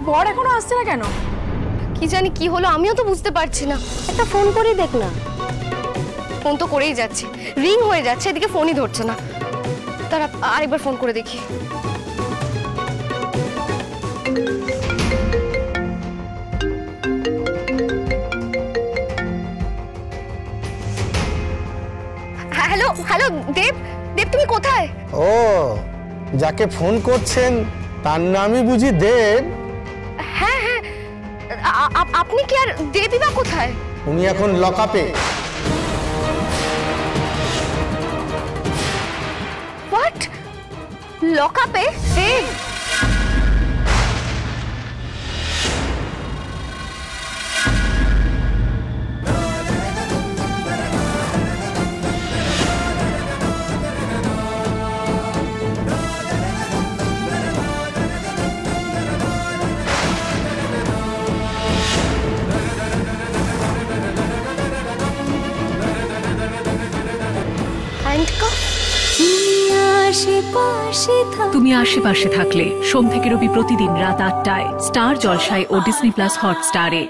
বর এখনো আসছে না কেন? কি জানি কি হলো, আমিও তো বুঝতে পারছি না। একটা ফোন করে দেখ না। ফোন তো করেই যাচ্ছে, রিং হয়ে যাচ্ছে, এদিকে ফোনই ধরছে না। তারা আরেকবার ফোন করে দেখি। হ্যালো হ্যালো দেব, দেব তুমি কোথায়? ও, যাকে ফোন করছেন তার নামই বুঝি দেব? হ্যাঁ হ্যাঁ, আপনি কি? আর দেবী বা কোথায়? উনি এখন লকআপে। হোয়াট? লকআপে? দেব তুমি আশেপাশে থাকলে সোম থেকে রবি প্রতিদিন রাত ৮টায় স্টার জলসায় ও ডিজনি প্লাস হটস্টারে।